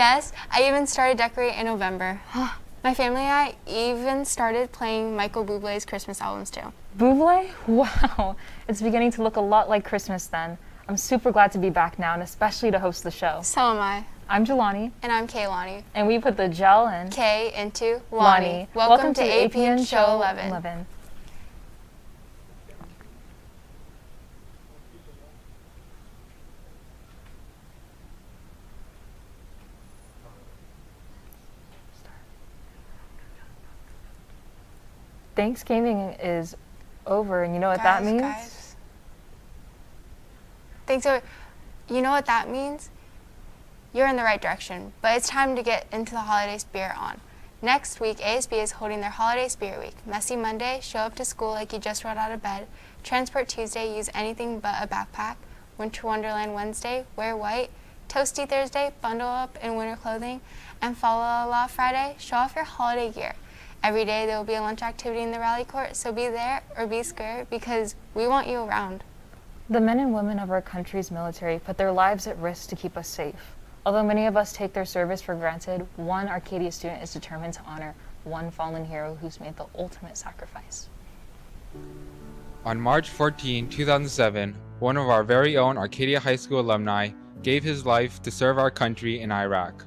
Yes, I even started decorating in November. My family and I even started playing Michael Bublé's Christmas albums too. Bublé? Wow, it's beginning to look a lot like Christmas then. I'm super glad to be back now and especially to host the show. So am I. I'm Jelani. And I'm Kailani. And we put the gel in K into Lani. Welcome to APN Show 11. Thanksgiving is over, and you know what that means? You know what that means? You're in the right direction, but it's time to get into the holiday spirit on. Next week, ASB is holding their Holiday Spirit Week. Messy Monday, show up to school like you just rolled out of bed. Transport Tuesday, use anything but a backpack. Winter Wonderland Wednesday, wear white. Toasty Thursday, bundle up in winter clothing. And Fa La La Friday, show off your holiday gear. Every day there will be a lunch activity in the rally court, so be there or be square because we want you around. The men and women of our country's military put their lives at risk to keep us safe. Although many of us take their service for granted, one Arcadia student is determined to honor one fallen hero who's made the ultimate sacrifice. On March 14, 2007, one of our very own Arcadia High School alumni gave his life to serve our country in Iraq.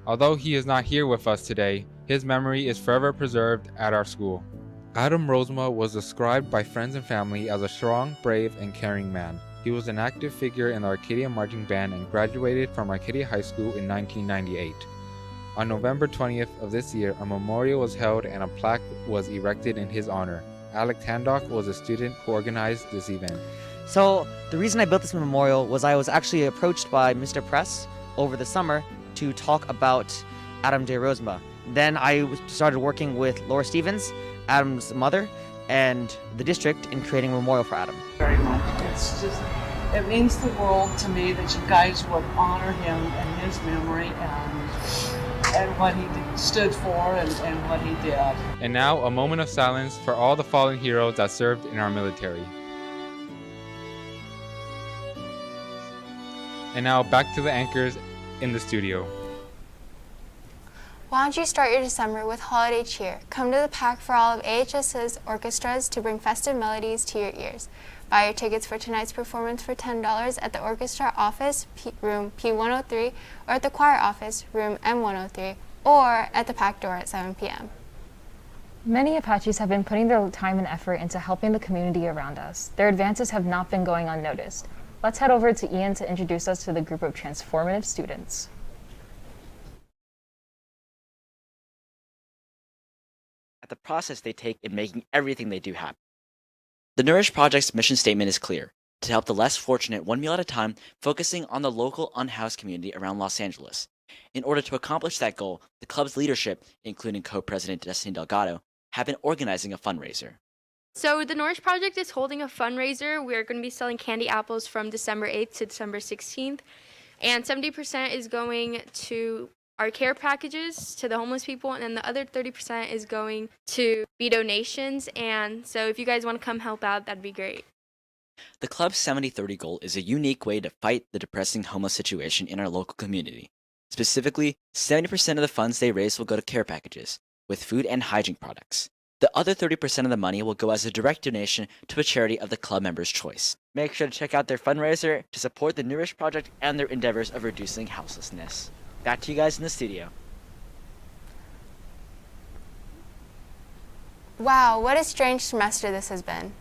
Although he is not here with us today, his memory is forever preserved at our school. Adam Rosema was described by friends and family as a strong, brave, and caring man. He was an active figure in the Arcadia Marching Band and graduated from Arcadia High School in 1998. On November 20th of this year, a memorial was held and a plaque was erected in his honor. Alec Tandock was a student who organized this event. So the reason I built this memorial was I was actually approached by Mr. Press over the summer to talk about Adam J. Rosema. Then I started working with Laura Stevens, Adam's mother, and the district in creating a memorial for Adam. Very much. It means the world to me that you guys would honor him and his memory and what he stood for and what he did. And now, a moment of silence for all the fallen heroes that served in our military. And now, back to the anchors in the studio. Why don't you start your December with holiday cheer? Come to the pack for all of AHS's orchestras to bring festive melodies to your ears. Buy your tickets for tonight's performance for $10 at the orchestra office, room P103, or at the choir office, room M103, or at the pack door at 7 p.m. Many Apaches have been putting their time and effort into helping the community around us. Their advances have not been going unnoticed. Let's head over to Ian to introduce us to the group of transformative students. At the process they take in making everything they do happen. The Nourish Project's mission statement is clear: to help the less fortunate one meal at a time, focusing on the local unhoused community around Los Angeles. In order to accomplish that goal, the club's leadership, including co-president Destiny Delgado, have been organizing a fundraiser. So the Nourish Project is holding a fundraiser. We're going to be selling candy apples from December 8th to December 16th, and 70% is going to our care packages to the homeless people, and then the other 30% is going to be donations. And so if you guys want to come help out, that'd be great. The club's 70-30 goal is a unique way to fight the depressing homeless situation in our local community. Specifically, 70% of the funds they raise will go to care packages, with food and hygiene products. The other 30% of the money will go as a direct donation to a charity of the club members' choice. Make sure to check out their fundraiser to support the Nourish Project and their endeavors of reducing houselessness. Back to you guys in the studio. Wow, what a strange semester this has been.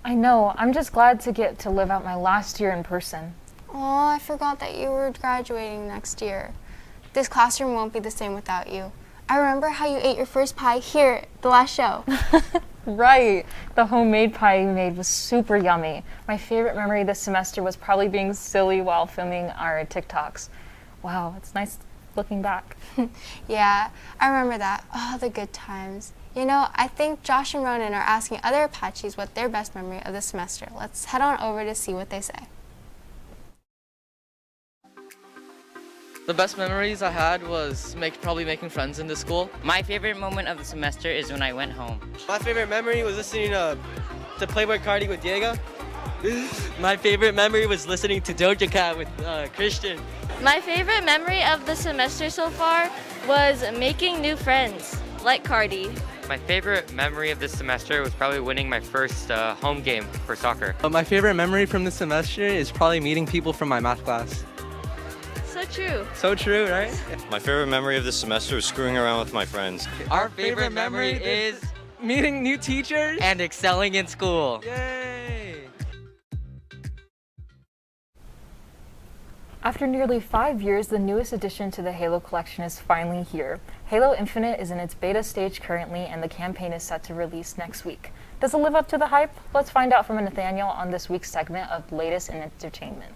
I know, I'm just glad to get to live out my last year in person. Oh, I forgot that you were graduating next year. This classroom won't be the same without you. I remember how you ate your first pie here at the last show. Right, the homemade pie you made was super yummy. My favorite memory this semester was probably being silly while filming our TikToks. Wow, it's nice looking back. Yeah, I remember that. Oh, the good times. You know, I think Josh and Ronan are asking other Apaches what their best memory of the semester. Let's head on over to see what they say. The best memories I had was probably making friends in the school. My favorite moment of the semester is when I went home. My favorite memory was listening to Playboy Cardi with Diego. My favorite memory was listening to Doja Cat with Christian. My favorite memory of the semester so far was making new friends, like Cardi. My favorite memory of this semester was probably winning my first home game for soccer. My favorite memory from this semester is probably meeting people from my math class. So true. So true, right? My favorite memory of this semester was screwing around with my friends. Our favorite memory is meeting new teachers and excelling in school. Yay! After nearly 5 years, the newest addition to the Halo collection is finally here. Halo Infinite is in its beta stage currently, and the campaign is set to release next week. Does it live up to the hype? Let's find out from Nataniel on this week's segment of Latest in Entertainment.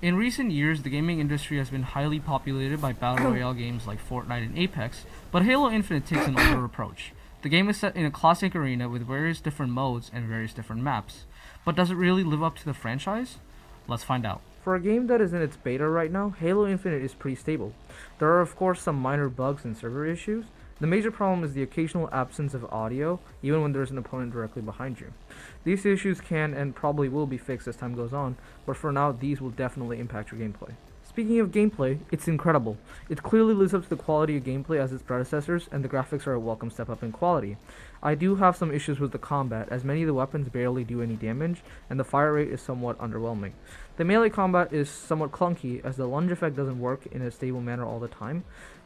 In recent years, the gaming industry has been highly populated by battle royale games like Fortnite and Apex, but Halo Infinite takes an older approach. The game is set in a classic arena with various different modes and various different maps. But does it really live up to the franchise? Let's find out. For a game that is in its beta right now, Halo Infinite is pretty stable. There are of course some minor bugs and server issues. The major problem is the occasional absence of audio, even when there's an opponent directly behind you. These issues can and probably will be fixed as time goes on, but for now these will definitely impact your gameplay. Speaking of gameplay, it's incredible. It clearly lives up to the quality of gameplay as its predecessors, and the graphics are a welcome step up in quality. I do have some issues with the combat, as many of the weapons barely do any damage, and the fire rate is somewhat underwhelming. The melee combat is somewhat clunky, as the lunge effect doesn't work in a stable manner all the time,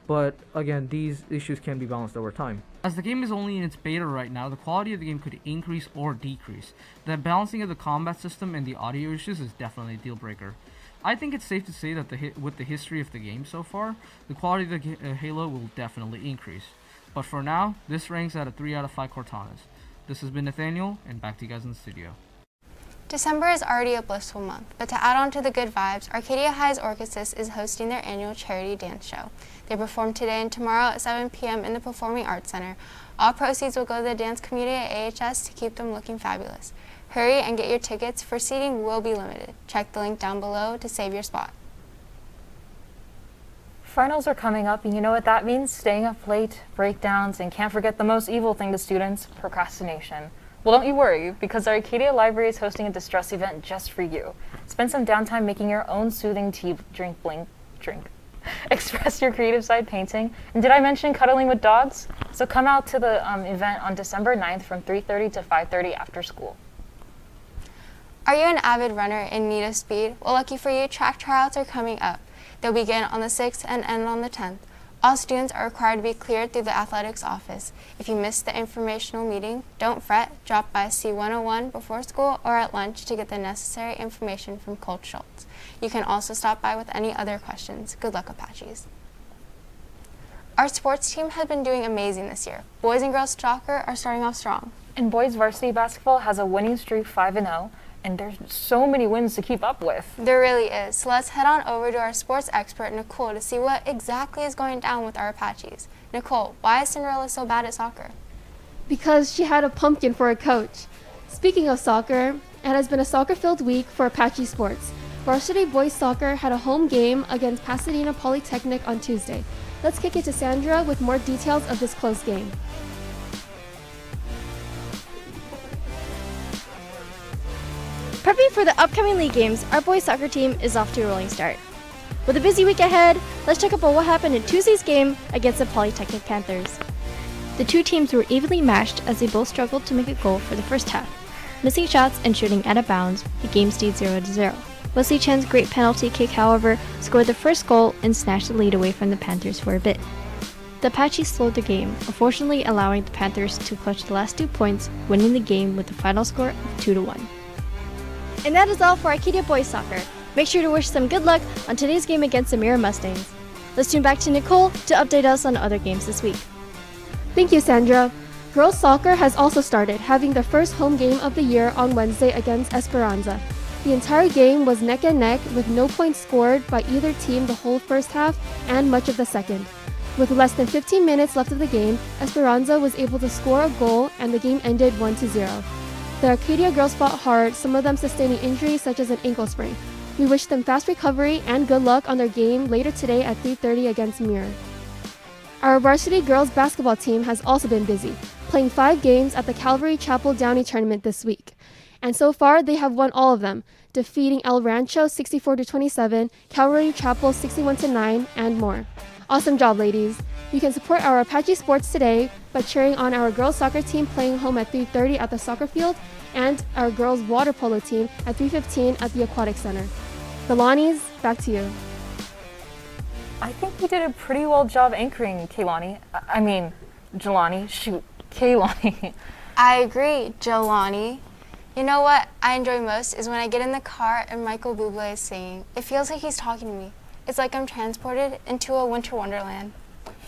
but again, these issues can be balanced over time. As the game is only in its beta right now, the quality of the game could increase or decrease. The balancing of the combat system and the audio issues is definitely a deal breaker. I think it's safe to say that with the history of the game so far, the quality of the Halo will definitely increase. But for now, this ranks at a 3 out of 5 Cortanas. This has been Nathaniel, and back to you guys in the studio. December is already a blissful month, but to add on to the good vibes, Arcadia High's ORCHESTRA is hosting their annual charity dance show. They perform today and tomorrow at 7 p.m. in the Performing Arts Center. All proceeds will go to the dance community at AHS to keep them looking fabulous. Hurry and get your tickets, for seating will be limited. Check the link down below to save your spot. Finals are coming up, and you know what that means? Staying up late, breakdowns, and can't forget the most evil thing to students, procrastination. Well, don't you worry, because our Arcadia Library is hosting a distress event just for you. Spend some downtime making your own soothing tea, drink. Express your creative side painting. And did I mention cuddling with dogs? So come out to the event on December 9th from 3:30 to 5:30 after school. Are you an avid runner in need of speed? Well, lucky for you, track tryouts are coming up. They'll begin on the 6th and end on the 10th. All students are required to be cleared through the athletics office. If you missed the informational meeting, don't fret. Drop by C101 before school or at lunch to get the necessary information from Coach Schultz. You can also stop by with any other questions. Good luck, Apaches. Our sports team has been doing amazing this year. Boys and girls soccer are starting off strong. And boys varsity basketball has a winning streak 5-0. And there's so many wins to keep up with. There really is. So let's head on over to our sports expert, Nicole, to see what exactly is going down with our Apaches. Nicole, why is Cinderella so bad at soccer? Because she had a pumpkin for a coach. Speaking of soccer, it has been a soccer-filled week for Apache sports. Varsity boys soccer had a home game against Pasadena Polytechnic on Tuesday. Let's kick it to Sandra with more details of this close game. Prepping for the upcoming league games, our boys soccer team is off to a rolling start. With a busy week ahead, let's check up on what happened in Tuesday's game against the Polytechnic Panthers. The two teams were evenly matched as they both struggled to make a goal for the first half. Missing shots and shooting out of bounds, the game stayed 0-0. Wesley Chen's great penalty kick, however, scored the first goal and snatched the lead away from the Panthers for a bit. The Apaches slowed the game, unfortunately allowing the Panthers to clutch the last 2 points, winning the game with a final score of 2-1. And that is all for Arcadia boys soccer. Make sure to wish them good luck on today's game against the Maryam Mustangs. Let's tune back to Nicole to update us on other games this week. Thank you, Sandra. Girls soccer has also started, having their first home game of the year on Wednesday against Esperanza. The entire game was neck and neck with no points scored by either team the whole first half and much of the second. With less than 15 minutes left of the game, Esperanza was able to score a goal and the game ended 1-0. The Arcadia girls fought hard, some of them sustaining injuries such as an ankle sprain. We wish them fast recovery and good luck on their game later today at 3:30 against Mirror. Our varsity girls basketball team has also been busy, playing 5 games at the Calvary Chapel Downey tournament this week. And so far, they have won all of them, defeating El Rancho 64-27, Calvary Chapel 61-9, and more. Awesome job, ladies. You can support our Apache sports today by cheering on our girls soccer team playing home at 3:30 at the soccer field and our girls water polo team at 3:15 at the aquatic center. Jelani, back to you. I think we did a pretty well job anchoring Kailani. Jelani. Shoot, Kailani. I agree, Jelani. You know what I enjoy most is when I get in the car and Michael Bublé is singing. It feels like he's talking to me. It's like I'm transported into a winter wonderland.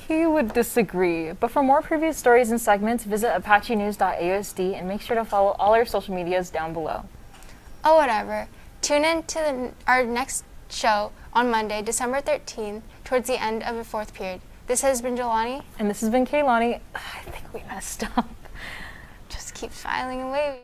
He would disagree. But for more previous stories and segments, visit apachenews.usd and make sure to follow all our social medias down below. Oh, whatever. Tune in to our next show on Monday, December 13th, towards the end of the fourth period. This has been Jelani. And this has been Kailani. I think we messed up. Just keep smiling and waving.